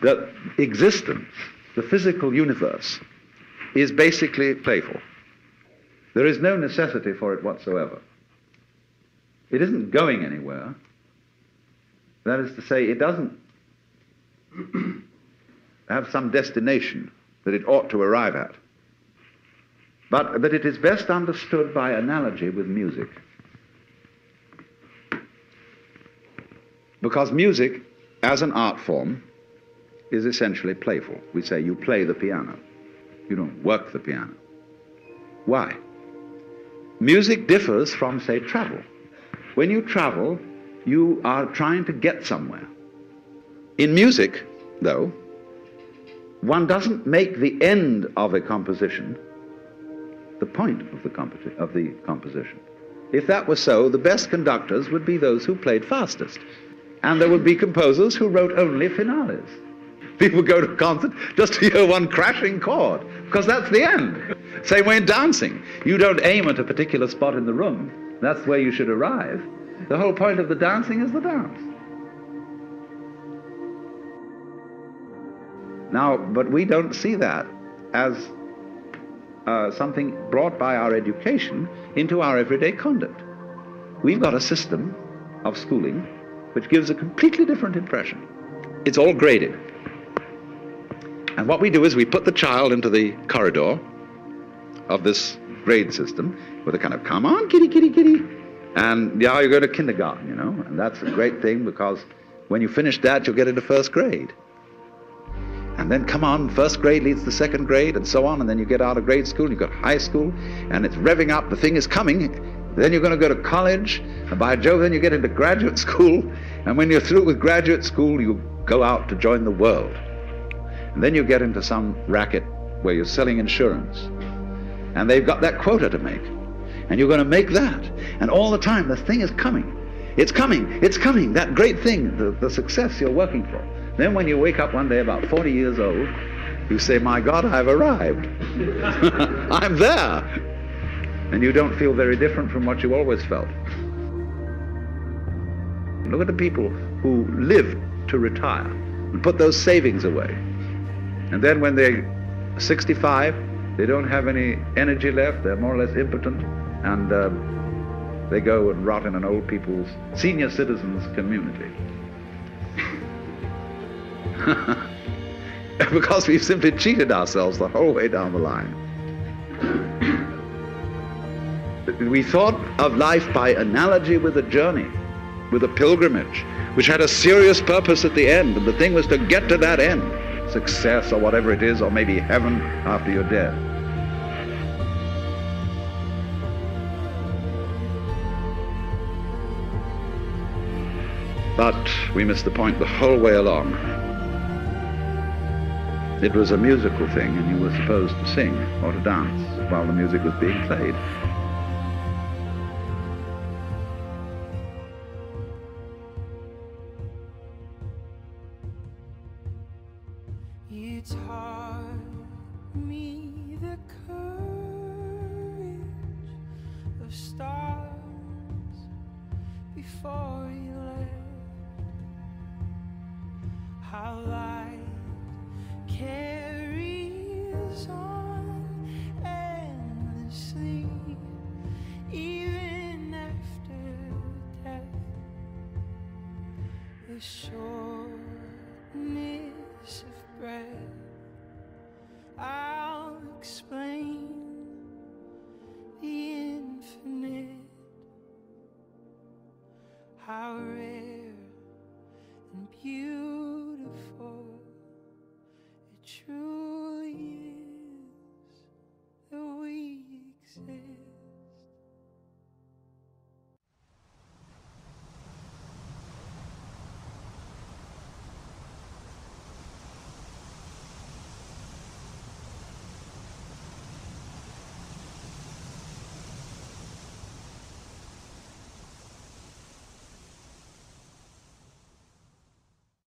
that existence, the physical universe, is basically playful. There is no necessity for it whatsoever. It isn't going anywhere. That is to say, it doesn't have some destination that it ought to arrive at. But that it is best understood by analogy with music. Because music, as an art form, is essentially playful. We say you play the piano. You don't work the piano. Why? Music differs from, say, travel. When you travel, you are trying to get somewhere. In music, though, one doesn't make the end of a composition the point of the composition. If that were so, the best conductors would be those who played fastest. And there would be composers who wrote only finales. People go to a concert just to hear one crashing chord, because that's the end. Same way in dancing. You don't aim at a particular spot in the room. That's where you should arrive. The whole point of the dancing is the dance. Now, but we don't see that as something brought by our education into our everyday conduct. We've got a system of schooling which gives a completely different impression. It's all graded. And what we do is we put the child into the corridor of this grade system with a kind of, come on, kitty, kitty, kitty. And yeah, you go to kindergarten, you know, and that's a great thing because when you finish that, you'll get into first grade. And then come on, first grade leads to second grade and so on, and then you get out of grade school, you've got high school, and it's revving up, the thing is coming. Then you're going to go to college, and by Jove, then you get into graduate school, and when you're through with graduate school, you go out to join the world. And then you get into some racket where you're selling insurance, and they've got that quota to make, and you're going to make that, and all the time the thing is coming. It's coming, it's coming, that great thing, the success you're working for. Then when you wake up one day about 40 years old, you say, my God, I've arrived. I'm there. And you don't feel very different from what you always felt. Look at the people who live to retire and put those savings away. And then when they're 65, they don't have any energy left, they're more or less impotent, and they go and rot in an old people's, senior citizens community. Because we've simply cheated ourselves the whole way down the line. We thought of life by analogy with a journey, with a pilgrimage, which had a serious purpose at the end, and the thing was to get to that end, success or whatever it is, or maybe heaven after you're dead. But we missed the point the whole way along. It was a musical thing, and you were supposed to sing or to dance while the music was being played. You taught me the courage of stars before you left. How light carries on endlessly, even after death. The shortness of breath, I'll explain the infinite. How rare and beautiful